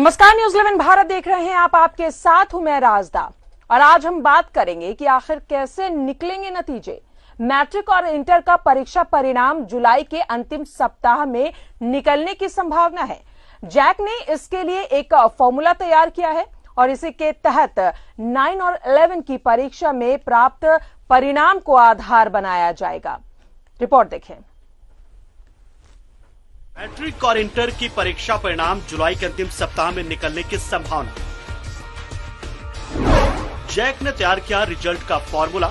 नमस्कार, न्यूज 11 भारत देख रहे हैं आप। आपके साथ हूं मैं राजदा और आज हम बात करेंगे कि आखिर कैसे निकलेंगे नतीजे। मैट्रिक और इंटर का परीक्षा परिणाम जुलाई के अंतिम सप्ताह में निकलने की संभावना है। जैक ने इसके लिए एक फॉर्मूला तैयार किया है और इसी के तहत 9 और 11 की परीक्षा में प्राप्त परिणाम को आधार बनाया जाएगा। रिपोर्ट देखें। मैट्रिक और इंटर की परीक्षा परिणाम जुलाई के अंतिम सप्ताह में निकलने की संभावना। जैक ने तैयार किया रिजल्ट का फॉर्मूला।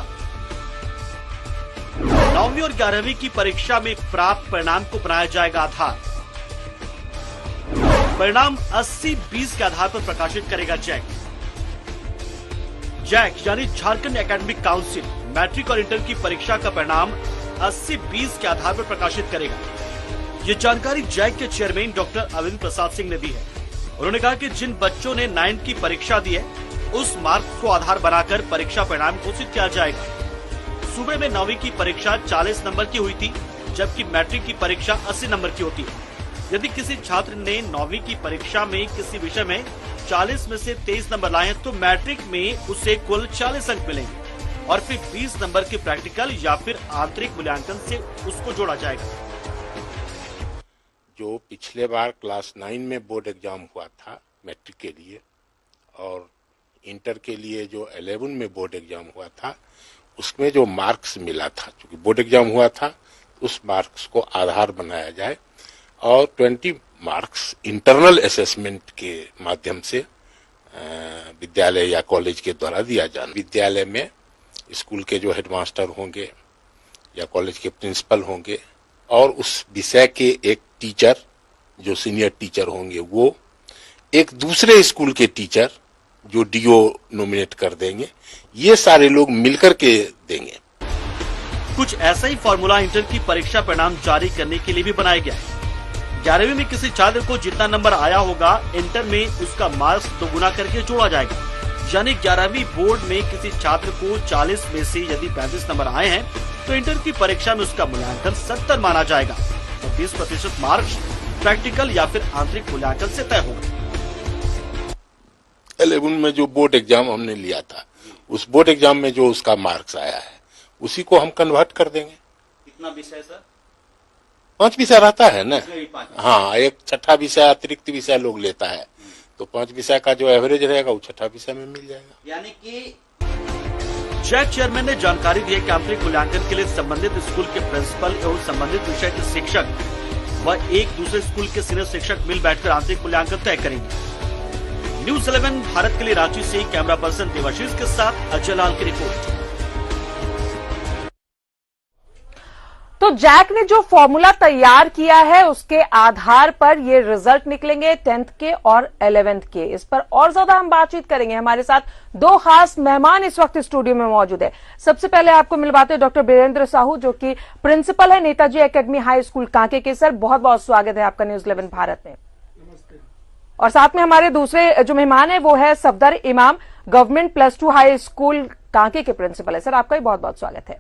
9वीं और 11वीं की परीक्षा में प्राप्त परिणाम को बनाया जाएगा आधार। परिणाम 80-20 के आधार पर प्रकाशित करेगा जैक। जैक यानी झारखंड एकेडमिक काउंसिल मैट्रिक और इंटर की परीक्षा का परिणाम 80-20 के आधार पर प्रकाशित करेगा। ये जानकारी जैक के चेयरमैन डॉक्टर अरविंद प्रसाद सिंह ने दी है। उन्होंने कहा कि जिन बच्चों ने 9th की परीक्षा दी है उस मार्क्स को आधार बनाकर परीक्षा परिणाम घोषित किया जाएगा। सूबे में 9वीं की परीक्षा 40 नंबर की हुई थी, जबकि मैट्रिक की परीक्षा 80 नंबर की होती है। यदि किसी छात्र ने 9वीं की परीक्षा में किसी विषय में 40 में से 23 नंबर लाए हैं तो मैट्रिक में उसे कुल 40 अंक मिलेंगे और फिर 20 नंबर के प्रैक्टिकल या फिर आंतरिक मूल्यांकन से उसको जोड़ा जाएगा। जो पिछले बार क्लास 9 में बोर्ड एग्जाम हुआ था मैट्रिक के लिए और इंटर के लिए जो 11 में बोर्ड एग्जाम हुआ था, उसमें जो मार्क्स मिला था, क्योंकि बोर्ड एग्जाम हुआ था, उस मार्क्स को आधार बनाया जाए और 20 मार्क्स इंटरनल असेसमेंट के माध्यम से विद्यालय या कॉलेज के द्वारा दिया जाए। विद्यालय में स्कूल के जो हेडमास्टर होंगे या कॉलेज के प्रिंसिपल होंगे और उस विषय के एक टीचर जो सीनियर टीचर होंगे, वो एक दूसरे स्कूल के टीचर जो डीओ नॉमिनेट कर देंगे, ये सारे लोग मिलकर के देंगे। कुछ ऐसा ही फॉर्मूला इंटर की परीक्षा परिणाम जारी करने के लिए भी बनाया गया है। 11वीं में किसी छात्र को जितना नंबर आया होगा, इंटर में उसका मार्क्स दोगुना करके जोड़ा जाएगा। यानी 11वीं बोर्ड में किसी छात्र को 40 में से यदि 35 नंबर आए हैं तो इंटर की परीक्षा में उसका मूल्यांकन 70 माना जाएगा तो 20% मार्क्स प्रैक्टिकल या फिर आंतरिक मूल्यांकन से तय होगा। 11 में जो बोर्ड एग्जाम हमने लिया था, उस बोर्ड एग्जाम में जो उसका मार्क्स आया है उसी को हम कन्वर्ट कर देंगे। कितना विषय सर? 5 विषय रहता है ना। हाँ, एक छठा विषय अतिरिक्त विषय लोग लेता है तो 5 विषय का जो एवरेज रहेगा वो छठा विषय में मिल जाएगा। यानी कि जैक चेयरमैन ने जानकारी दी है कि आंतरिक मूल्यांकन के लिए संबंधित स्कूल के प्रिंसिपल एवं संबंधित विषय के शिक्षक व एक दूसरे स्कूल के सीनियर शिक्षक मिल बैठकर आंतरिक मूल्यांकन तय करेंगे। न्यूज 11 भारत के लिए रांची से कैमरा पर्सन देवाशीष के साथ अजय लाल की रिपोर्ट। तो जैक ने जो फॉर्मूला तैयार किया है उसके आधार पर ये रिजल्ट निकलेंगे 10th के और 11th के। इस पर और ज्यादा हम बातचीत करेंगे। हमारे साथ दो खास मेहमान इस वक्त स्टूडियो में मौजूद है। सबसे पहले आपको मिलवाते हैं डॉक्टर बीरेंद्र साहू, जो कि प्रिंसिपल है Netaji academy high school Kanke के। सर, बहुत बहुत स्वागत है आपका न्यूज 11 भारत में। और साथ में हमारे दूसरे जो मेहमान है वो है सफदर इमाम, गवर्नमेंट +2 हाई स्कूल कांके के प्रिंसिपल है। सर, आपका भी बहुत बहुत स्वागत है।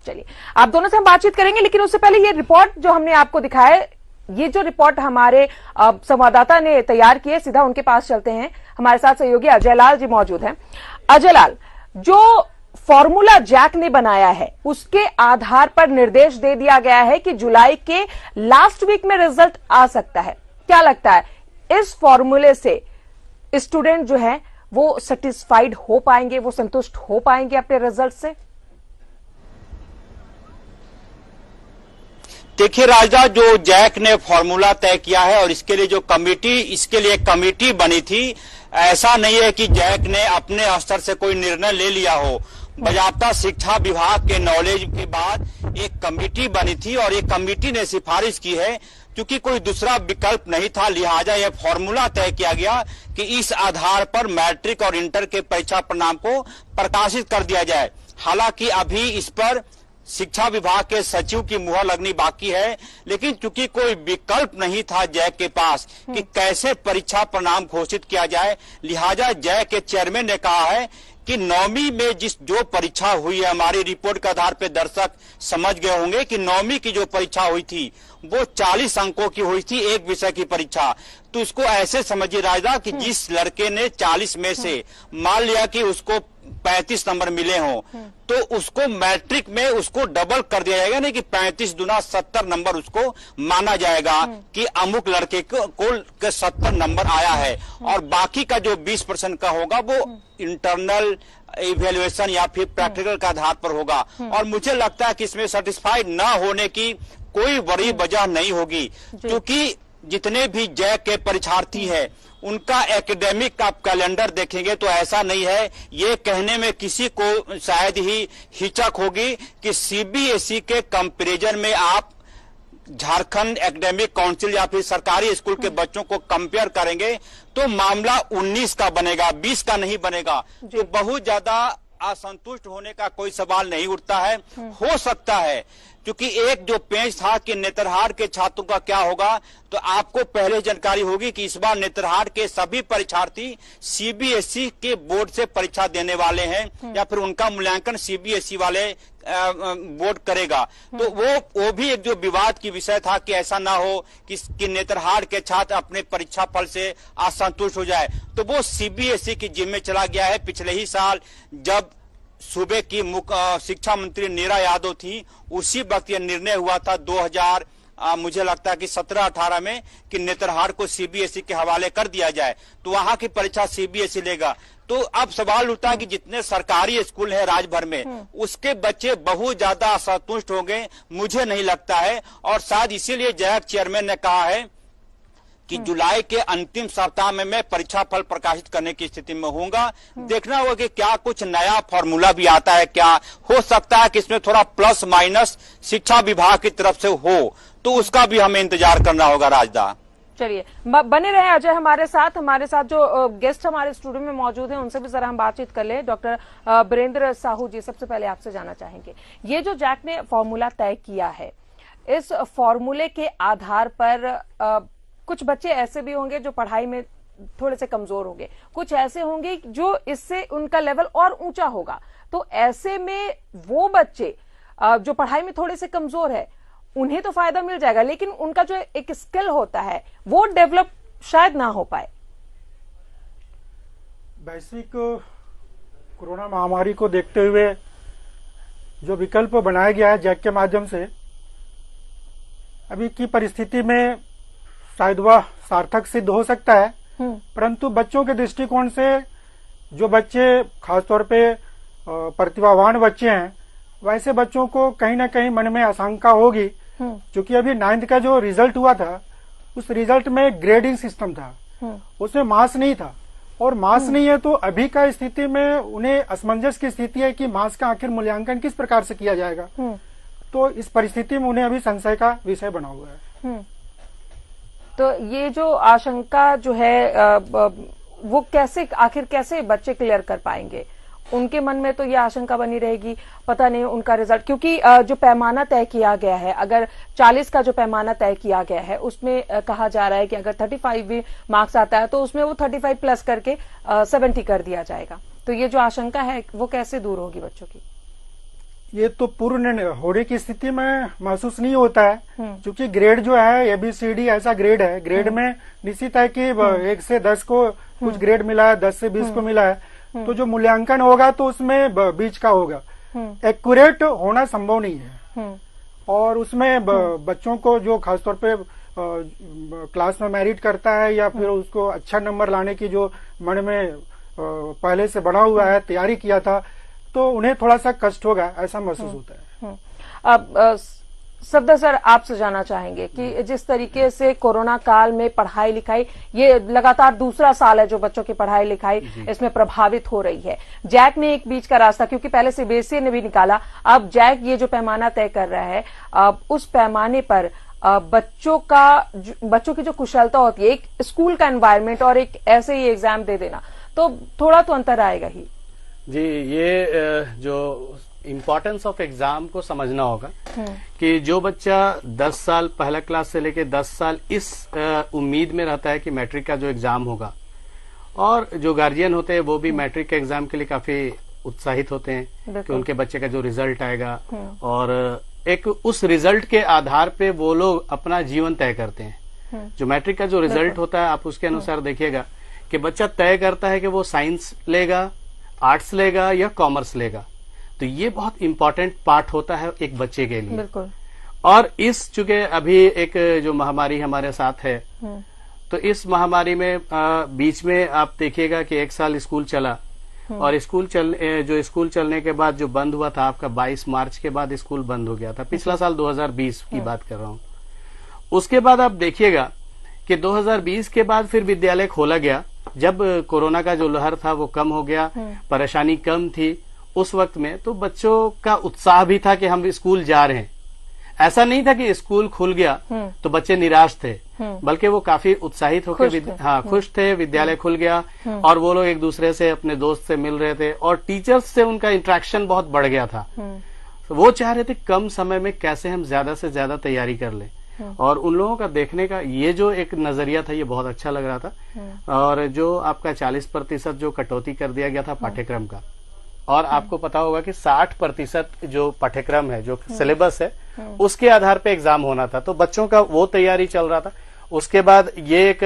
चलिए, आप दोनों से हम बातचीत करेंगे, लेकिन उससे पहले ये रिपोर्ट जो हमने आपको दिखाया है, ये जो रिपोर्ट हमारे संवाददाता ने तैयार की है, सीधा उनके पास चलते हैं। हमारे साथ सहयोगी अजय लाल जी मौजूद हैं। अजय लाल, जो फॉर्मूला जैक ने बनाया है उसके आधार पर निर्देश दे दिया गया है कि जुलाई के लास्ट वीक में रिजल्ट आ सकता है। क्या लगता है, इस फॉर्मूले से स्टूडेंट जो है वो सेटिस्फाइड हो पाएंगे, वो संतुष्ट हो पाएंगे अपने रिजल्ट से? देखिए राजा, जो जैक ने फॉर्मूला तय किया है और इसके लिए जो इसके लिए कमेटी बनी थी, ऐसा नहीं है कि जैक ने अपने स्तर से कोई निर्णय ले लिया हो। बजाबता शिक्षा विभाग के नॉलेज के बाद एक कमेटी बनी थी और एक कमेटी ने सिफारिश की है। क्योंकि कोई दूसरा विकल्प नहीं था, लिहाजा यह फॉर्मूला तय किया गया कि इस आधार पर मैट्रिक और इंटर के परीक्षा परिणाम को प्रकाशित कर दिया जाए। हालांकि अभी इस पर शिक्षा विभाग के सचिव की मुहर लगनी बाकी है, लेकिन चूंकि कोई विकल्प नहीं था जैक के पास कि कैसे परीक्षा परिणाम घोषित किया जाए, लिहाजा जैक के चेयरमैन ने कहा है कि 9वीं में जो परीक्षा हुई है, हमारी रिपोर्ट के आधार पर दर्शक समझ गए होंगे कि 9वीं की जो परीक्षा हुई थी वो 40 अंकों की हुई थी, एक विषय की परीक्षा। तो इसको ऐसे समझिए राजा कि जिस लड़के ने 40 में से मान लिया कि उसको 35 नंबर मिले हों, तो उसको मैट्रिक में उसको डबल कर दिया जाएगा, नहीं कि 35 दूना 70 नंबर उसको माना जाएगा कि अमुक लड़के को 70 नंबर आया है। और बाकी का जो 20% का होगा वो इंटरनल इवेल्युएशन या फिर प्रैक्टिकल के आधार पर होगा। और मुझे लगता है कि इसमें सेटिस्फाइड न होने की कोई बड़ी वजह नहीं होगी, क्योंकि जितने भी जैक के परीक्षार्थी हैं उनका एकेडमिक का कैलेंडर देखेंगे तो ऐसा नहीं है। ये कहने में किसी को शायद ही हिचक होगी कि सीबीएसई के कंपैरिजन में आप झारखंड एकेडमिक काउंसिल या फिर सरकारी स्कूल के बच्चों को कंपेयर करेंगे तो मामला 19 का बनेगा, 20 का नहीं बनेगा। तो बहुत ज्यादा असंतुष्ट होने का कोई सवाल नहीं उठता है। हो सकता है क्योंकि एक जो पेज था कि नेतरहाट के छात्रों का क्या होगा, तो आपको पहले जानकारी होगी कि इस बार नेतरहाट के सभी परीक्षार्थी सीबीएसई के बोर्ड से परीक्षा देने वाले हैं या फिर उनका मूल्यांकन सीबीएसई वाले बोर्ड करेगा। तो वो भी एक जो विवाद की विषय था कि ऐसा ना हो कि नेतरहाट के छात्र अपने परीक्षा फल से असंतुष्ट हो जाए, तो वो सीबीएसई की जिम्मे चला गया है। पिछले ही साल जब सूबे की शिक्षा मंत्री नीरा यादव थी, उसी वक्त यह निर्णय हुआ था 2000 मुझे लगता है कि 17-18 में कि नेतरहाट को सीबीएसई के हवाले कर दिया जाए, तो वहां की परीक्षा सीबीएसई लेगा। तो अब सवाल उठता है कि जितने सरकारी स्कूल है राज्य भर में, उसके बच्चे बहुत ज्यादा असंतुष्ट होंगे, मुझे नहीं लगता है। और शायद इसीलिए जैक चेयरमैन ने कहा है कि जुलाई के अंतिम सप्ताह में मैं परीक्षा फल प्रकाशित करने की स्थिति में होऊंगा। देखना होगा कि क्या कुछ नया फॉर्मूला भी आता है, क्या हो सकता है कि इसमें थोड़ा प्लस माइनस शिक्षा विभाग की तरफ से हो, तो उसका भी हमें इंतजार करना होगा। राजदा चलिए बने रहे अजय हमारे साथ जो गेस्ट हमारे स्टूडियो में मौजूद हैं उनसे भी जरा हम बातचीत कर ले। डॉक्टर बीरेंद्र साहू जी, सबसे पहले आपसे जानना चाहेंगे, ये जो जैक ने फॉर्मूला तय किया है, इस फॉर्मूले के आधार पर कुछ बच्चे ऐसे भी होंगे जो पढ़ाई में थोड़े से कमजोर होंगे, कुछ ऐसे होंगे जो इससे उनका लेवल और ऊंचा होगा। तो ऐसे में वो बच्चे जो पढ़ाई में थोड़े से कमजोर है उन्हें तो फायदा मिल जाएगा, लेकिन उनका जो एक स्किल होता है वो डेवलप शायद ना हो पाए। वैश्विक कोरोना महामारी को देखते हुए जो विकल्प बनाया गया है जैक के माध्यम से, अभी की परिस्थिति में शायद वह सार्थक सिद्ध हो सकता है, परंतु बच्चों के दृष्टिकोण से जो बच्चे खासतौर पे प्रतिभावान बच्चे हैं, वैसे बच्चों को कहीं ना कहीं मन में आशंका होगी, क्योंकि अभी 9th का जो रिजल्ट हुआ था उस रिजल्ट में ग्रेडिंग सिस्टम था, उसमें मार्क्स नहीं था। और मार्क्स नहीं है तो अभी का स्थिति में उन्हें असमंजस की स्थिति है कि मार्क्स का आखिर मूल्यांकन किस प्रकार से किया जाएगा। तो इस परिस्थिति में उन्हें अभी संशय का विषय बना हुआ है। तो ये जो आशंका जो है वो आखिर कैसे बच्चे क्लियर कर पाएंगे? उनके मन में तो ये आशंका बनी रहेगी, पता नहीं उनका रिजल्ट, क्योंकि जो पैमाना तय किया गया है, अगर 40 का जो पैमाना तय किया गया है उसमें कहा जा रहा है कि अगर 35 भी मार्क्स आता है तो उसमें वो 35 प्लस करके 70 कर दिया जाएगा। तो ये जो आशंका है वो कैसे दूर होगी बच्चों की? ये तो पूर्ण होने की स्थिति में महसूस नहीं होता है, क्योंकि ग्रेड जो है ABCD ऐसा ग्रेड है, ग्रेड में निश्चित है कि 1 से 10 को कुछ ग्रेड मिला है, 10 से 20 को मिला है, तो जो मूल्यांकन होगा तो उसमें बीच का होगा, एक्यूरेट होना संभव नहीं है। और उसमें बच्चों को जो खासतौर पे क्लास में मेरिट करता है या फिर उसको अच्छा नंबर लाने की जो मन में पहले से बना हुआ है, तैयारी किया था, तो उन्हें थोड़ा सा कष्ट होगा, ऐसा महसूस होता है। अब सफदर सर, आपसे जानना चाहेंगे कि जिस तरीके से कोरोना काल में पढ़ाई लिखाई, ये लगातार दूसरा साल है जो बच्चों की पढ़ाई लिखाई इसमें प्रभावित हो रही है। जैक ने एक बीच का रास्ता, क्योंकि पहले सीबीएसई ने भी निकाला, अब जैक ये जो पैमाना तय कर रहा है, उस पैमाने पर बच्चों की जो कुशलता होती है, एक स्कूल का एनवायरमेंट और एक ऐसे ही एग्जाम दे देना, तो थोड़ा तो अंतर आएगा ही। जी, ये जो इम्पोर्टेंस ऑफ एग्जाम को समझना होगा कि जो बच्चा 10 साल पहला क्लास से लेके 10 साल इस उम्मीद में रहता है कि मैट्रिक का जो एग्जाम होगा और जो गार्जियन होते हैं वो भी मैट्रिक के एग्जाम के लिए काफी उत्साहित होते हैं कि उनके बच्चे का जो रिजल्ट आएगा, और एक उस रिजल्ट के आधार पे वो लोग अपना जीवन तय करते हैं। जो मैट्रिक का जो रिजल्ट होता है, आप उसके अनुसार देखिएगा कि बच्चा तय करता है कि वो साइंस लेगा, आर्ट्स लेगा या कॉमर्स लेगा। तो ये बहुत इंपॉर्टेंट पार्ट होता है एक बच्चे के लिए। बिल्कुल। और इस चूंकि अभी एक जो महामारी हमारे साथ है, तो इस महामारी में बीच में आप देखिएगा कि 1 साल स्कूल चला, और स्कूल चलने के बाद जो बंद हुआ था आपका 22 मार्च के बाद स्कूल बंद हो गया था। पिछला साल 2020 की बात कर रहा हूं। उसके बाद आप देखिएगा कि 2020 के बाद फिर विद्यालय खोला गया, जब कोरोना का जो लहर था वो कम हो गया, परेशानी कम थी उस वक्त में, तो बच्चों का उत्साह भी था कि हम स्कूल जा रहे हैं। ऐसा नहीं था कि स्कूल खुल गया तो बच्चे निराश थे, बल्कि वो काफी उत्साहित होकर खुश थे, विद्यालय खुल गया और वो लोग एक दूसरे से, अपने दोस्त से मिल रहे थे और टीचर्स से उनका इंटरेक्शन बहुत बढ़ गया था। वो चाह रहे थे कम समय में कैसे हम ज्यादा से ज्यादा तैयारी कर लें, और उन लोगों का देखने का ये जो एक नजरिया था ये बहुत अच्छा लग रहा था। और जो आपका 40% जो कटौती कर दिया गया था पाठ्यक्रम का, और आपको पता होगा कि 60% जो पाठ्यक्रम है, जो सिलेबस है, उसके आधार पे एग्जाम होना था, तो बच्चों का वो तैयारी चल रहा था। उसके बाद ये एक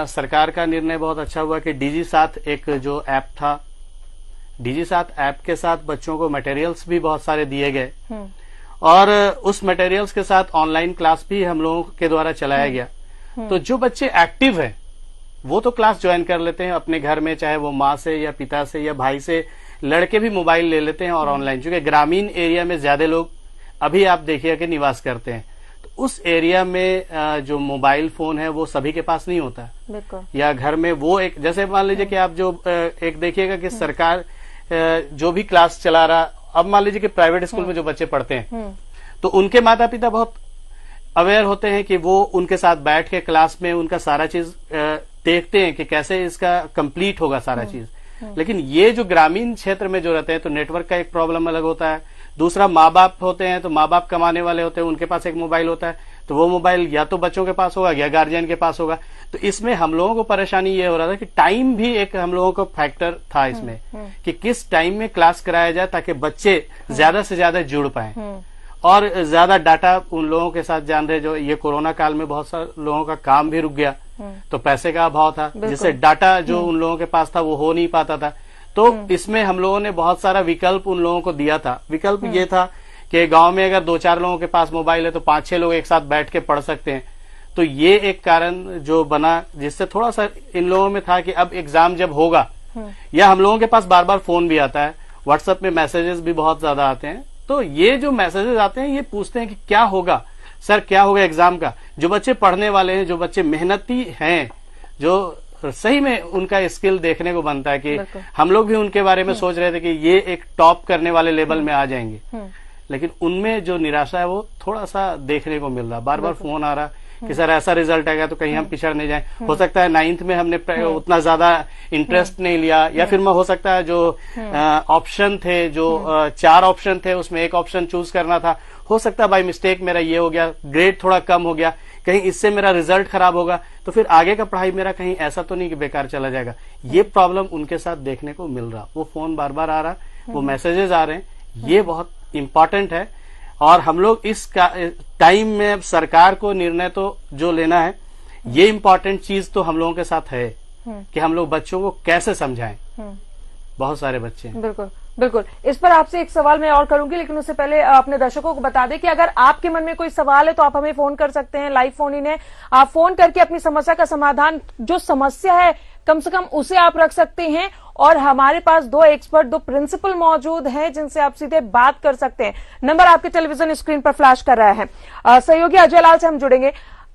सरकार का निर्णय बहुत अच्छा हुआ कि DigiSath एक जो ऐप था, DigiSath ऐप के साथ बच्चों को मटेरियल्स भी बहुत सारे दिए गए, और उस मटेरियल्स के साथ ऑनलाइन क्लास भी हम लोगों के द्वारा चलाया गया। तो जो बच्चे एक्टिव हैं वो तो क्लास ज्वाइन कर लेते हैं अपने घर में, चाहे वो माँ से या पिता से या भाई से, लड़के भी मोबाइल ले लेते हैं और ऑनलाइन, चूंकि ग्रामीण एरिया में ज्यादा लोग अभी आप देखिए कि निवास करते हैं, तो उस एरिया में जो मोबाइल फोन है वो सभी के पास नहीं होता, या घर में वो एक, जैसे मान लीजिए कि आप जो एक देखिएगा कि सरकार जो भी क्लास चला रहा, अब मान लीजिए कि प्राइवेट स्कूल में जो बच्चे पढ़ते हैं तो उनके माता पिता बहुत अवेयर होते हैं कि वो उनके साथ बैठ के क्लास में उनका सारा चीज देखते हैं कि कैसे इसका कंप्लीट होगा सारा चीज। लेकिन ये जो ग्रामीण क्षेत्र में जो रहते हैं तो नेटवर्क का एक प्रॉब्लम अलग होता है, दूसरा माँ बाप होते हैं, तो माँ बाप कमाने वाले होते हैं, उनके पास एक मोबाइल होता है, तो वो मोबाइल या तो बच्चों के पास होगा या गार्जियन के पास होगा। तो इसमें हम लोगों को परेशानी ये हो रहा था कि टाइम भी एक हम लोगों को फैक्टर था इसमें, कि किस टाइम में क्लास कराया जाए ताकि बच्चे ज्यादा से ज्यादा जुड़ पाए, और ज्यादा डाटा उन लोगों के साथ जान रहे, जो ये कोरोना काल में बहुत सारे लोगों का काम भी रुक गया, तो पैसे का अभाव था, जिससे डाटा जो उन लोगों के पास था वो हो नहीं पाता था। तो इसमें हम लोगों ने बहुत सारा विकल्प उन लोगों को दिया था। विकल्प ये था कि गांव में अगर 2-4 लोगों के पास मोबाइल है तो 5-6 लोग एक साथ बैठ के पढ़ सकते हैं। तो ये एक कारण जो बना, जिससे थोड़ा सा इन लोगों में था कि अब एग्जाम जब होगा, या हम लोगों के पास बार बार फोन भी आता है, व्हाट्सएप में मैसेजेस भी बहुत ज्यादा आते हैं, तो ये जो मैसेजेस आते हैं ये पूछते हैं कि क्या होगा सर, क्या होगा एग्जाम का। जो बच्चे पढ़ने वाले हैं, जो बच्चे मेहनती हैं, जो सही में उनका स्किल देखने को बनता है कि हम लोग भी उनके बारे में सोच रहे थे कि ये एक टॉप करने वाले लेवल में आ जाएंगे, लेकिन उनमें जो निराशा है वो थोड़ा सा देखने को मिल रहा। बार बार फोन आ रहा कि सर ऐसा रिजल्ट आएगा तो कहीं हम पिछड़ नहीं जाए, हो सकता है 9th में हमने उतना ज्यादा इंटरेस्ट नहीं लिया, या फिर हो सकता है जो ऑप्शन थे, जो 4 ऑप्शन थे उसमें एक ऑप्शन चूज करना था, हो सकता है बाय मिस्टेक मेरा ये हो गया, ग्रेड थोड़ा कम हो गया, कहीं इससे मेरा रिजल्ट खराब होगा, तो फिर आगे का पढ़ाई मेरा कहीं ऐसा तो नहीं कि बेकार चला जाएगा। ये प्रॉब्लम उनके साथ देखने को मिल रहा। वो फोन बार बार आ रहा, वो मैसेजेस आ रहे हैं, ये बहुत इंपॉर्टेंट है। और हम लोग इस टाइम में सरकार को निर्णय तो जो लेना है, ये इंपॉर्टेंट चीज तो हम लोगों के साथ है कि हम लोग बच्चों को कैसे समझाएं। बहुत सारे बच्चे हैं। बिल्कुल बिल्कुल। इस पर आपसे एक सवाल मैं और करूंगी, लेकिन उससे पहले अपने दर्शकों को बता दें कि अगर आपके मन में कोई सवाल है तो आप हमें फोन कर सकते हैं, लाइव फोन इन है, आप फोन करके अपनी समस्या का समाधान, जो समस्या है कम से कम उसे आप रख सकते हैं। और हमारे पास 2 एक्सपर्ट, 2 प्रिंसिपल मौजूद हैं जिनसे आप सीधे बात कर सकते हैं। नंबर आपके टेलीविजन स्क्रीन पर फ्लैश कर रहा है। सहयोगी अजय लाल से हम जुड़ेंगे।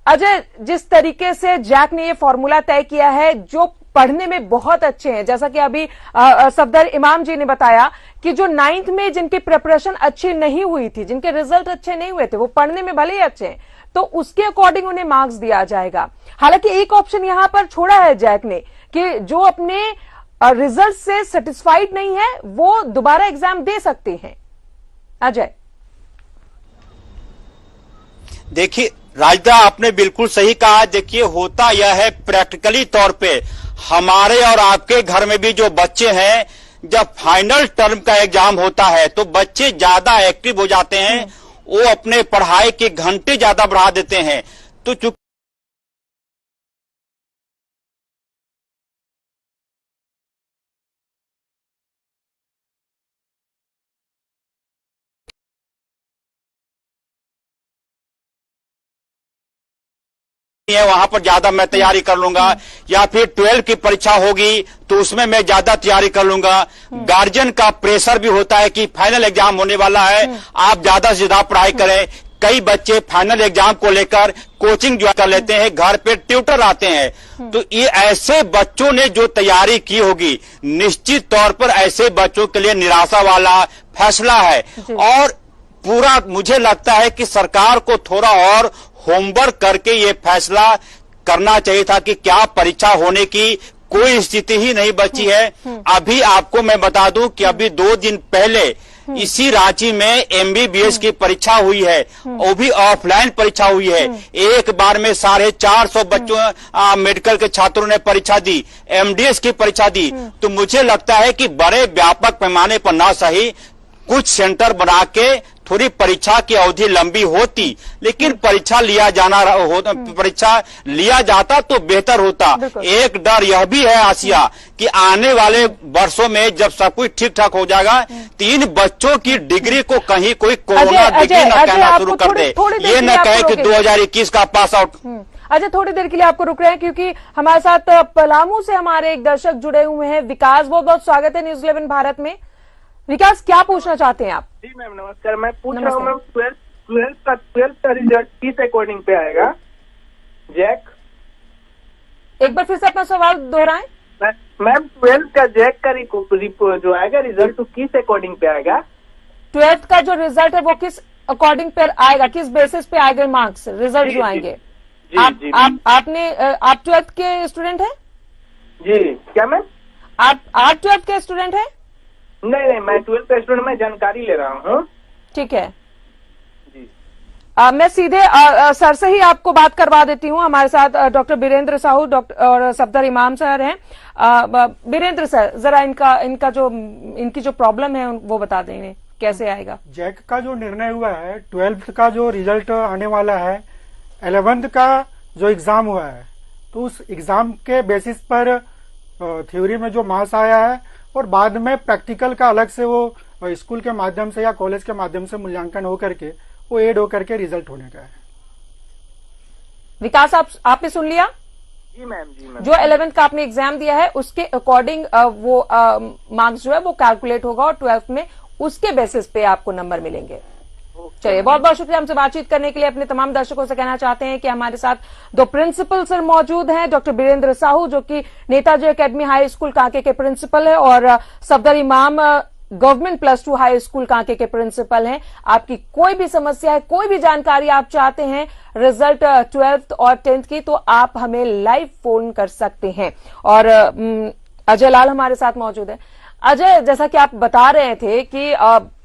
अजय, जिस तरीके से जैक ने ये फॉर्मूला तय किया है, जो पढ़ने में बहुत अच्छे हैं, जैसा कि अभी सफदर इमाम जी ने बताया कि जो 9th में जिनकी प्रिपरेशन अच्छी नहीं हुई थी, जिनके रिजल्ट अच्छे नहीं हुए थे, वो पढ़ने में भले ही अच्छे हैं, तो उसके अकॉर्डिंग उन्हें मार्क्स दिया जाएगा। हालांकि एक ऑप्शन यहां पर छोड़ा है जैक ने कि जो अपने रिजल्ट से सेटिस्फाइड नहीं है वो दोबारा एग्जाम दे सकते हैं। अजय, देखिए राजदा, आपने बिल्कुल सही कहा। देखिए होता यह है, प्रैक्टिकली तौर पे हमारे और आपके घर में भी जो बच्चे हैं, जब फाइनल टर्म का एग्जाम होता है तो बच्चे ज्यादा एक्टिव हो जाते हैं, वो अपने पढ़ाई के घंटे ज्यादा बढ़ा देते हैं। तो चूंकि है वहां पर ज्यादा मैं तैयारी कर लूंगा, या फिर 12 की परीक्षा होगी तो उसमें मैं ज्यादा तैयारी कर लूंगा। गार्जियन का प्रेशर भी होता है कि फाइनल एग्जाम होने वाला है, आप ज्यादा से ज्यादा पढ़ाई करें। कई बच्चे फाइनल एग्जाम को लेकर कोचिंग ज्वाइन कर लेते हैं, घर पे ट्यूटर आते हैं। तो ये ऐसे बच्चों ने जो तैयारी की होगी, निश्चित तौर पर ऐसे बच्चों के लिए निराशा वाला फैसला है। और पूरा मुझे लगता है कि सरकार को थोड़ा और होमवर्क करके ये फैसला करना चाहिए था कि क्या परीक्षा होने की कोई स्थिति ही नहीं बची है। अभी आपको मैं बता दूं कि अभी 2 दिन पहले इसी रांची में MBBS की परीक्षा हुई है, वो भी ऑफलाइन परीक्षा हुई है। एक बार में 450 बच्चों मेडिकल के छात्रों ने परीक्षा दी, MDS की परीक्षा दी। तो मुझे लगता है कि बड़े व्यापक पैमाने पर ना सही कुछ सेंटर बना के थोड़ी परीक्षा की अवधि लंबी होती, लेकिन परीक्षा लिया जाता तो बेहतर होता। एक डर यह भी है आसिया कि आने वाले वर्षों में जब सब कुछ ठीक ठाक हो जाएगा, 3 बच्चों की डिग्री को कहीं कोई कोरोना डिग्री न कहना शुरू कर दे, ये न कहे कि 2021 का पास आउट। अच्छा, थोड़ी देर के लिए आपको रुक रहे हैं क्योंकि हमारे साथ पलामू से हमारे एक दर्शक जुड़े हुए हैं। विकास, बहुत बहुत स्वागत है न्यूज 11 भारत में। विकास, क्या पूछना चाहते हैं आप? जी मैम नमस्कार। मैं पूछ रहा हूँ मैम 12th का रिजल्ट किस अकॉर्डिंग पे आएगा? जैक, एक बार फिर से अपना सवाल दोहराएं। मैम 12th का जैक का जो आएगा रिजल्ट तो किस अकॉर्डिंग पे आएगा? 12th का जो रिजल्ट है वो किस अकॉर्डिंग पे आएगा, किस बेसिस पे आएगा मार्क्स रिजल्ट जो आएंगे? आप 12th के स्टूडेंट हैं? जी क्या मैम? आप 12th के स्टूडेंट हैं? नहीं, मैं 12th का स्टूडेंट, मैं जानकारी ले रहा हूँ। ठीक है जी। मैं सीधे सर से ही आपको बात करवा देती हूँ। हमारे साथ डॉक्टर बीरेंद्र साहू और सफदर इमाम सर हैं। बीरेंद्र सर, जरा इनकी जो प्रॉब्लम है वो बता देंगे, कैसे आएगा? जैक का जो निर्णय हुआ है, 12th का जो रिजल्ट आने वाला है, 11th का जो एग्जाम हुआ है, तो उस एग्जाम के बेसिस पर थ्योरी में जो मार्क्स आया है और बाद में प्रैक्टिकल का अलग से वो स्कूल के माध्यम से या कॉलेज के माध्यम से मूल्यांकन होकर के वो एड होकर के रिजल्ट होने का है। विकास, आपने सुन लिया? जी मैम, जी मैम। जो 11th का आपने एग्जाम दिया है उसके अकॉर्डिंग वो मार्क्स जो है वो कैलकुलेट होगा और 12th में उसके बेसिस पे आपको नंबर मिलेंगे। चलिए, बहुत बहुत शुक्रिया हमसे बातचीत करने के लिए। अपने तमाम दर्शकों से कहना चाहते हैं कि हमारे साथ 2 प्रिंसिपल सर मौजूद हैं, डॉक्टर बीरेंद्र साहू जो कि Netaji academy high school Kanke के प्रिंसिपल है और सफदर इमाम गवर्नमेंट +2 हाई स्कूल कांके के प्रिंसिपल हैं। आपकी कोई भी समस्या है, कोई भी जानकारी आप चाहते हैं रिजल्ट 12th और 10th की, तो आप हमें लाइव फोन कर सकते हैं। और अजय लाल हमारे साथ मौजूद है। अजय, जैसा कि आप बता रहे थे कि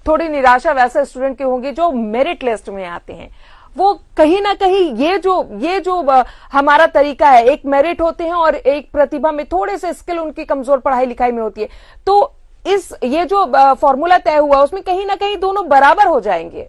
थोड़ी निराशा वैसे स्टूडेंट की होगी जो मेरिट लिस्ट में आते हैं, वो कहीं ना कहीं ये जो हमारा तरीका है, एक मेरिट होते हैं और एक प्रतिभा में थोड़े से स्किल उनकी कमजोर पढ़ाई लिखाई में होती है, तो ये जो फॉर्मूला तय हुआ उसमें कहीं ना कहीं दोनों बराबर हो जाएंगे।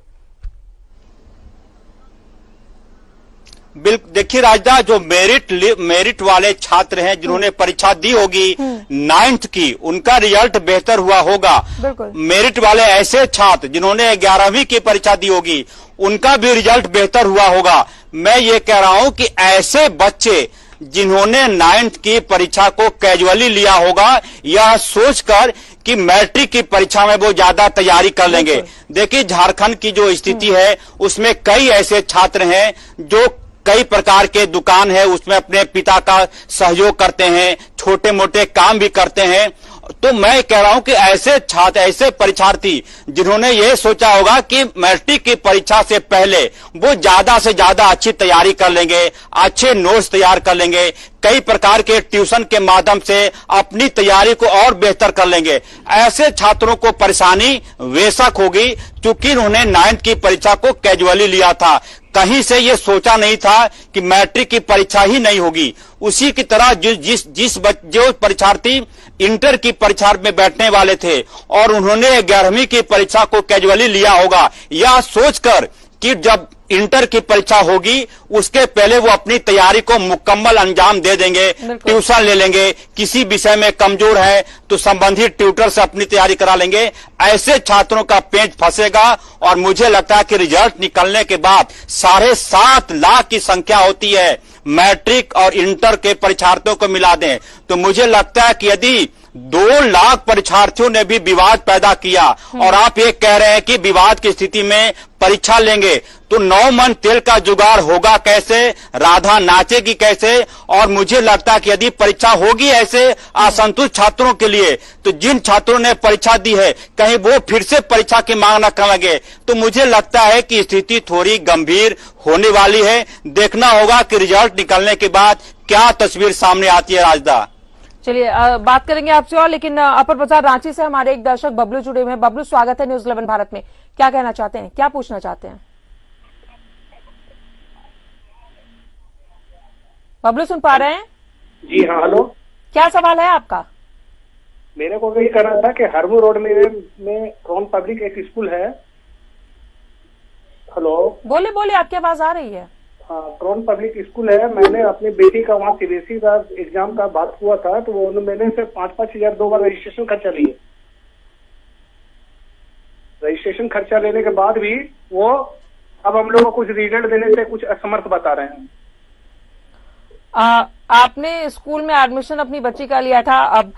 बिल्कुल, देखिए राजदा, जो मेरिट वाले छात्र हैं जिन्होंने परीक्षा दी होगी 9th की, उनका रिजल्ट बेहतर हुआ होगा। मेरिट वाले ऐसे छात्र जिन्होंने 11वीं की परीक्षा दी होगी, उनका भी रिजल्ट बेहतर हुआ होगा। मैं ये कह रहा हूं कि ऐसे बच्चे जिन्होंने 9th की परीक्षा को कैजुअली लिया होगा, यह सोचकर कि मैट्रिक की परीक्षा में वो ज्यादा तैयारी कर लेंगे। देखिए, झारखंड की जो स्थिति है उसमें कई ऐसे छात्र हैं जो कई प्रकार के दुकान है उसमें अपने पिता का सहयोग करते हैं, छोटे मोटे काम भी करते हैं। तो मैं कह रहा हूं कि ऐसे छात्र, ऐसे परीक्षार्थी जिन्होंने ये सोचा होगा कि मैट्रिक की परीक्षा से पहले वो ज्यादा से ज्यादा अच्छी तैयारी कर लेंगे, अच्छे नोट्स तैयार कर लेंगे, कई प्रकार के ट्यूशन के माध्यम से अपनी तैयारी को और बेहतर कर लेंगे, ऐसे छात्रों को परेशानी बेशक होगी क्योंकि उन्होंने 9th की परीक्षा को कैजुअली लिया था। कहीं से ये सोचा नहीं था कि मैट्रिक की परीक्षा ही नहीं होगी। उसी की तरह जो परीक्षार्थी इंटर की परीक्षा में बैठने वाले थे और उन्होंने 11वीं की परीक्षा को कैजुअली लिया होगा, यह सोचकर कि जब इंटर की परीक्षा होगी उसके पहले वो अपनी तैयारी को मुकम्मल अंजाम दे देंगे, ट्यूशन ले लेंगे, किसी विषय में कमजोर है तो संबंधित ट्यूटर से अपनी तैयारी करा लेंगे। ऐसे छात्रों का पेंच फंसेगा और मुझे लगता है कि रिजल्ट निकलने के बाद 7.5 लाख की संख्या होती है मैट्रिक और इंटर के परीक्षार्थियों को मिला दें तो मुझे लगता है कि यदि 2 लाख परीक्षार्थियों ने भी विवाद पैदा किया और आप ये कह रहे हैं कि विवाद की स्थिति में परीक्षा लेंगे तो 9 मन तेल का जुगाड़ होगा कैसे, राधा नाचेगी कैसे। और मुझे लगता है कि यदि परीक्षा होगी ऐसे असंतुष्ट छात्रों के लिए तो जिन छात्रों ने परीक्षा दी है कहीं वो फिर से परीक्षा की मांग न कर लगे तो मुझे लगता है कि स्थिति थोड़ी गंभीर होने वाली है। देखना होगा कि रिजल्ट निकलने के बाद क्या तस्वीर सामने आती है। राजदा, चलिए बात करेंगे आपसे और, लेकिन अपर बाजार रांची से हमारे एक दर्शक बबलू जुड़े हुए हैं। बबलू, स्वागत है न्यूज़ 11 भारत में। क्या कहना चाहते हैं, क्या पूछना चाहते हैं? बबलू सुन पा रहे हैं? जी हाँ, हेलो। क्या सवाल है आपका? मेरे को ये करना था कि हरमू रोड में क्रॉन पब्लिक एक स्कूल है। हेलो, बोले बोले, आपकी आवाज आ रही है। हाँ, क्रॉन पब्लिक स्कूल है। मैंने अपनी बेटी का वहाँ सीबीएसई का एग्जाम का बात हुआ था तो वो मैंने से 5-5 हजार 2 बार रजिस्ट्रेशन खर्चा लिए। रजिस्ट्रेशन खर्चा लेने के बाद भी वो अब हम लोग को कुछ रिजल्ट देने से कुछ असमर्थ बता रहे हैं। आपने स्कूल में एडमिशन अपनी बच्ची का लिया था। अब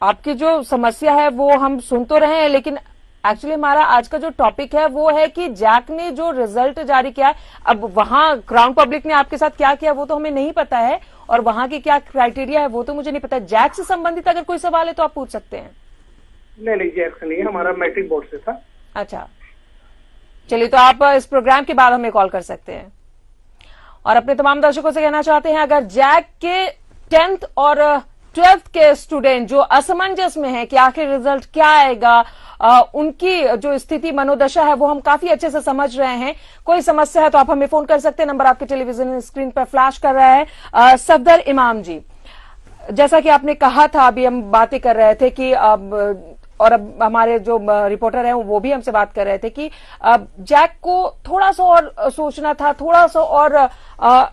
आपकी जो समस्या है वो हम सुन तो रहे हैं, लेकिन एक्चुअली हमारा आज का जो टॉपिक है वो है कि जैक ने जो रिजल्ट जारी किया, अब वहां क्राउन पब्लिक ने आपके साथ क्या किया वो तो हमें नहीं पता है, और वहां की क्या क्राइटेरिया है वो तो मुझे नहीं पता। जैक से संबंधित अगर कोई सवाल है तो आप पूछ सकते हैं। नहीं, जैक से नहीं, हमारा मैट्रिक बोर्ड से था। अच्छा, चलिए, तो आप इस प्रोग्राम के बाद हमें कॉल कर सकते हैं। और अपने तमाम दर्शकों से कहना चाहते हैं, अगर जैक के 10th और 12th के स्टूडेंट जो असमंजस में है कि आखिर रिजल्ट क्या आएगा, उनकी जो स्थिति मनोदशा है वो हम काफी अच्छे से समझ रहे हैं। कोई समस्या है तो आप हमें फोन कर सकते हैं। नंबर आपके टेलीविजन स्क्रीन पर फ्लैश कर रहा है। सफदर इमाम जी, जैसा कि आपने कहा था, अभी हम बातें कर रहे थे कि अब हमारे जो रिपोर्टर हैं वो भी हमसे बात कर रहे थे कि जैक को थोड़ा सा और सोचना था, थोड़ा सा और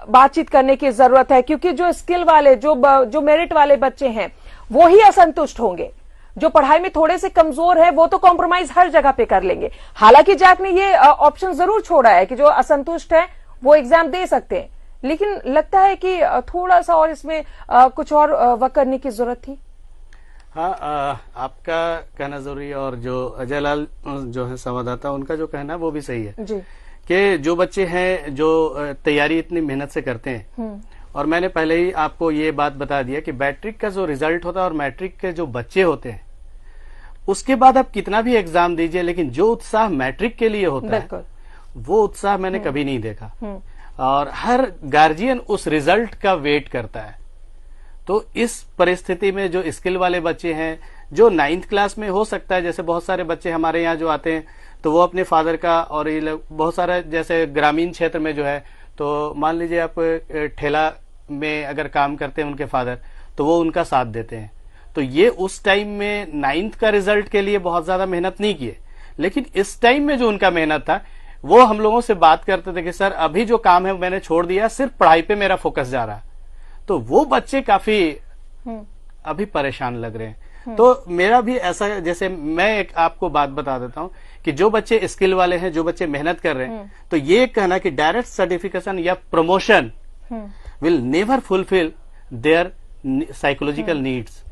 बातचीत करने की जरूरत है, क्योंकि जो स्किल वाले, जो मेरिट वाले बच्चे हैं वो ही असंतुष्ट होंगे। जो पढ़ाई में थोड़े से कमजोर है वो तो कॉम्प्रोमाइज हर जगह पे कर लेंगे। हालांकि जैक ने ये ऑप्शन जरूर छोड़ा है कि जो असंतुष्ट है वो एग्जाम दे सकते हैं, लेकिन लगता है कि थोड़ा सा और इसमें कुछ और वक्त करने की जरूरत थी। हाँ, आपका कहना जरूरी है, और जो अजय लाल जो है संवाददाता, उनका जो कहना है वो भी सही है जी, कि जो बच्चे हैं जो तैयारी इतनी मेहनत से करते हैं, और मैंने पहले ही आपको ये बात बता दिया कि मैट्रिक का जो रिजल्ट होता है और मैट्रिक के जो बच्चे होते हैं उसके बाद आप कितना भी एग्जाम दीजिए, लेकिन जो उत्साह मैट्रिक के लिए होता है वो उत्साह मैंने कभी नहीं देखा। और हर गार्जियन उस रिजल्ट का वेट करता है। तो इस परिस्थिति में जो स्किल वाले बच्चे हैं, जो 9th क्लास में हो सकता है, जैसे बहुत सारे बच्चे हमारे यहाँ जो आते हैं तो वो अपने फादर का, और ये बहुत सारा जैसे ग्रामीण क्षेत्र में जो है, तो मान लीजिए आप ठेला में अगर काम करते हैं उनके फादर, तो वो उनका साथ देते हैं। तो ये उस टाइम में 9th का रिजल्ट के लिए बहुत ज्यादा मेहनत नहीं किए, लेकिन इस टाइम में जो उनका मेहनत था वो हम लोगों से बात करते थे कि सर अभी जो काम है मैंने छोड़ दिया, सिर्फ पढ़ाई पे मेरा फोकस जा रहा है। तो वो बच्चे काफी अभी परेशान लग रहे हैं। तो मेरा भी ऐसा, जैसे मैं एक आपको बात बता देता हूं कि जो बच्चे स्किल वाले हैं, जो बच्चे मेहनत कर रहे हैं, तो ये कहना कि डायरेक्ट सर्टिफिकेशन या promotion will never fulfil there psychological needs,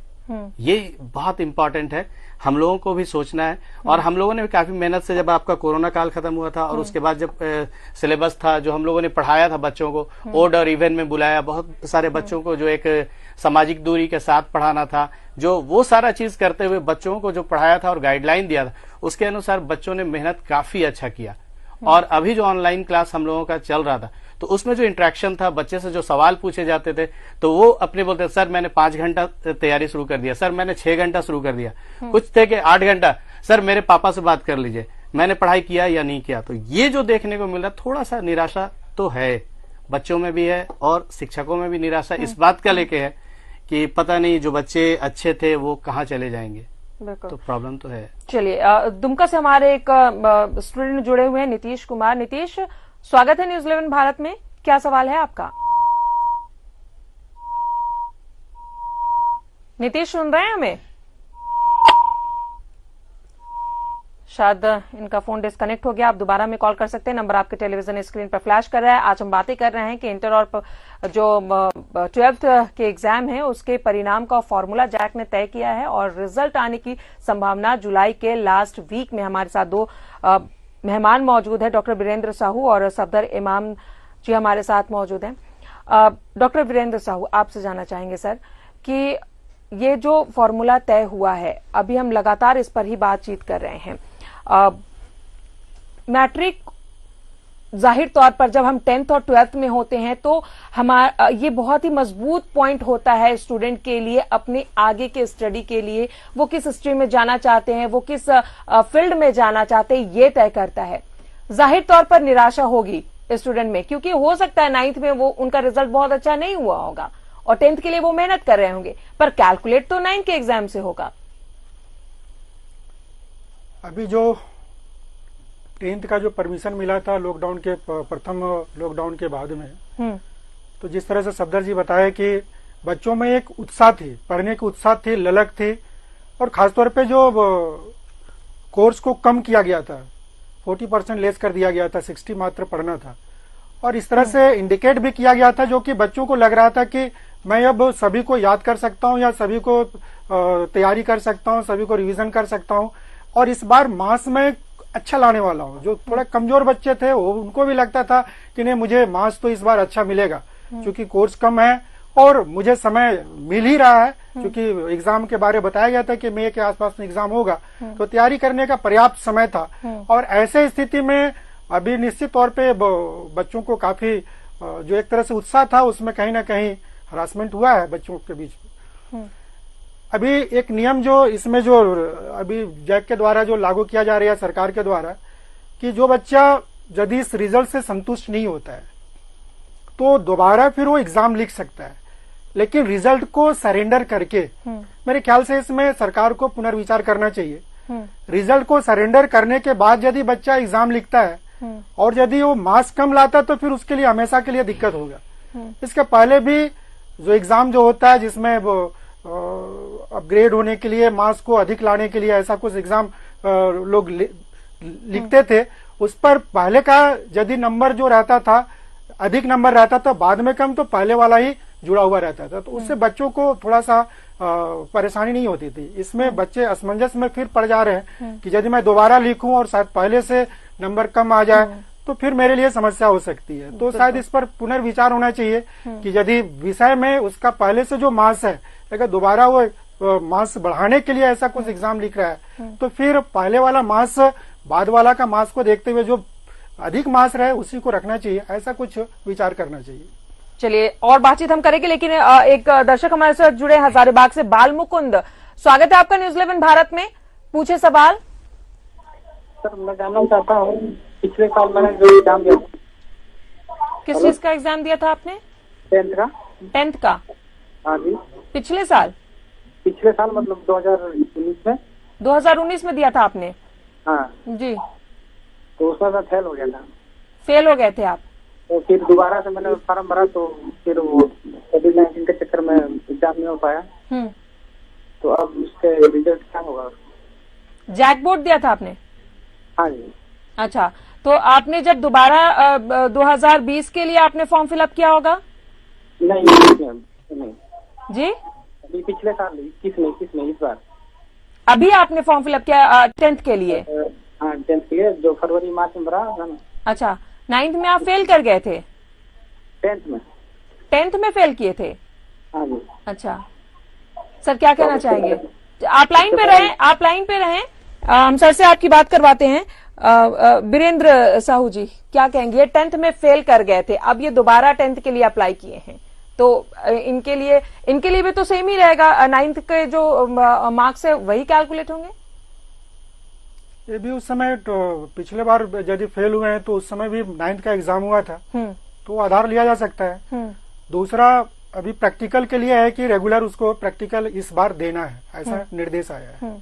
ये बहुत इंपॉर्टेंट है। हम लोगों को भी सोचना है, और हम लोगों ने भी काफी मेहनत से, जब आपका कोरोना काल खत्म हुआ था और उसके बाद जब सिलेबस था जो हम लोगों ने पढ़ाया था बच्चों को, ओड और इवन में बुलाया बहुत सारे बच्चों को, जो एक सामाजिक दूरी के साथ पढ़ाना था, जो वो सारा चीज करते हुए बच्चों को जो पढ़ाया था और गाइडलाइन दिया था, उसके अनुसार बच्चों ने मेहनत काफी अच्छा किया। और अभी जो ऑनलाइन क्लास हम लोगों का चल रहा था, तो उसमें जो इंटरेक्शन था, बच्चे से जो सवाल पूछे जाते थे, तो वो अपने बोलते सर मैंने 5 घंटा तैयारी शुरू कर दिया, सर मैंने 6 घंटा शुरू कर दिया, कुछ थे कि 8 घंटा, सर मेरे पापा से बात कर लीजिए, मैंने पढ़ाई किया या नहीं किया। तो ये जो देखने को मिल रहा, थोड़ा सा निराशा तो है, बच्चों में भी है और शिक्षकों में भी निराशा इस बात का लेके है कि पता नहीं जो बच्चे अच्छे थे वो कहाँ चले जाएंगे। तो प्रॉब्लम तो है। चलिए, दुमका से हमारे एक स्टूडेंट जुड़े हुए हैं, नीतीश कुमार। नीतीश, स्वागत है न्यूज़ 11 भारत में। क्या सवाल है आपका? नीतीश सुन रहे हैं हमें? शायद इनका फोन डिस्कनेक्ट हो गया। आप दोबारा में कॉल कर सकते हैं, नंबर आपके टेलीविजन स्क्रीन पर फ्लैश कर रहा है। आज हम बातें कर रहे हैं कि इंटर और जो 12th के एग्जाम है उसके परिणाम का फॉर्मूला जैक ने तय किया है और रिजल्ट आने की संभावना जुलाई के लास्ट वीक में। हमारे साथ दो मेहमान मौजूद है, डॉक्टर वीरेंद्र साहू और सफदर इमाम जी हमारे साथ मौजूद हैं। डॉक्टर वीरेंद्र साहू, आपसे जानना चाहेंगे सर कि ये जो फॉर्मूला तय हुआ है, अभी हम लगातार इस पर ही बातचीत कर रहे हैं। मैट्रिक जाहिर तौर पर जब हम 10th और 12th में होते हैं तो हमारा ये बहुत ही मजबूत पॉइंट होता है स्टूडेंट के लिए अपने आगे के स्टडी के लिए। वो किस स्ट्रीम में जाना चाहते हैं, वो किस फील्ड में जाना चाहते हैं, ये तय करता है। जाहिर तौर पर निराशा होगी स्टूडेंट में, क्योंकि हो सकता है 9th में वो उनका रिजल्ट बहुत अच्छा नहीं हुआ होगा और 10th के लिए वो मेहनत कर रहे होंगे, पर कैलकुलेट तो 9th के एग्जाम से होगा। अभी जो 10th का जो परमिशन मिला था लॉकडाउन के प्रथम लॉकडाउन के बाद में, तो जिस तरह से सफदर जी बताया कि बच्चों में एक उत्साह थी, पढ़ने की उत्साह थी, ललक थी, और खासतौर पे जो कोर्स को कम किया गया था, 40% लेस कर दिया गया था, 60 मात्र पढ़ना था, और इस तरह से इंडिकेट भी किया गया था जो कि बच्चों को लग रहा था कि मैं अब सभी को याद कर सकता हूं या सभी को तैयारी कर सकता हूं, सभी को रिवीजन कर सकता हूं, और इस बार मास में अच्छा लाने वाला हूं। जो थोड़ा कमजोर बच्चे थे वो उनको भी लगता था कि नहीं, मुझे मास तो इस बार अच्छा मिलेगा क्योंकि कोर्स कम है और मुझे समय मिल ही रहा है, क्योंकि एग्जाम के बारे में बताया गया था कि मई के आसपास में एग्जाम होगा, तो तैयारी करने का पर्याप्त समय था। और ऐसे स्थिति में अभी निश्चित तौर पे बच्चों को काफी जो एक तरह से उत्साह था उसमें कहीं ना कहीं हरासमेंट हुआ है बच्चों के बीच में। अभी एक नियम जो इसमें जो अभी जैक के द्वारा जो लागू किया जा रहा है सरकार के द्वारा, कि जो बच्चा यदि इस रिजल्ट से संतुष्ट नहीं होता है तो दोबारा फिर वो एग्जाम लिख सकता है, लेकिन रिजल्ट को सरेंडर करके मेरे ख्याल से इसमें सरकार को पुनर्विचार करना चाहिए। रिजल्ट को सरेंडर करने के बाद यदि बच्चा एग्जाम लिखता है और यदि वो मार्क्स कम लाता तो फिर उसके लिए हमेशा के लिए दिक्कत होगा। इसके पहले भी जो एग्जाम जो होता है जिसमें अपग्रेड होने के लिए, मार्क्स को अधिक लाने के लिए ऐसा कुछ एग्जाम लोग लिखते थे, उस पर पहले का यदि नंबर जो रहता था अधिक नंबर रहता था, बाद में कम, तो पहले वाला ही जुड़ा हुआ रहता था, तो उससे बच्चों को थोड़ा सा परेशानी नहीं होती थी। इसमें बच्चे असमंजस में फिर पड़ जा रहे हैं कि यदि मैं दोबारा लिखूं और शायद पहले से नंबर कम आ जाए तो फिर मेरे लिए समस्या हो सकती है। तो शायद इस पर पुनर्विचार होना चाहिए कि यदि विषय में उसका पहले से जो मार्क्स है, अगर दोबारा वो मार्क्स बढ़ाने के लिए ऐसा कुछ एग्जाम लिख रहा है तो फिर पहले वाला मार्क्स बाद वाला का मार्क्स को देखते हुए जो अधिक मार्क्स रहे उसी को रखना चाहिए, ऐसा कुछ विचार करना चाहिए। चलिए और बातचीत हम करेंगे, लेकिन एक दर्शक हमारे साथ जुड़े हजारीबाग से, बाल मुकुंद, स्वागत है आपका न्यूज़ 11 भारत में। पूछे सवाल। सर मैं जानना चाहता हूँ, पिछले साल मैंने जो एग्जाम दिया, किस चीज का एग्जाम दिया था आपने? 10th का। 10th का? हाँ जी। पिछले साल मतलब 2019 में। 2019 में दिया था आपने? हाँ जी। तो उसमें मैं फेल हो गया था। फेल हो गए थे आप? तो फिर दोबारा से मैंने फॉर्म भरा तो फिर वो कोविड-19 के चक्कर में एग्जाम नहीं हो पाया। तो अब उसके रिजल्ट क्या होगा? जैक बोर्ड दिया था आपने? हाँ जी। अच्छा, तो आपने जब दोबारा 2020 के लिए आपने फॉर्म फिलअप किया होगा? नहीं जी, अभी पिछले साल 21 में इस बार अभी आपने फॉर्म फिलअप किया 10th के लिए? हाँ 10th के लिए, जो फरवरी मार्च में भरा था ना। अच्छा, 9th में आप फेल कर गए थे? 10th में फेल किए थे? हाँ जी। अच्छा सर, क्या कहना चाहेंगे? आप लाइन पे रहें, हम सर से आपकी बात करवाते हैं। वीरेंद्र साहू जी क्या कहेंगे? ये 10th में फेल कर गए थे, अब ये दोबारा 10th के लिए अप्लाई किए हैं, तो इनके लिए भी तो सेम ही रहेगा, 9th के जो मार्क्स है वही कैलकुलेट होंगे? ये भी उस समय तो पिछले बार यदि फेल हुए हैं तो उस समय भी 9th का एग्जाम हुआ था, तो आधार लिया जा सकता है। दूसरा, अभी प्रैक्टिकल के लिए है कि रेगुलर उसको प्रैक्टिकल इस बार देना है, ऐसा निर्देश आया है।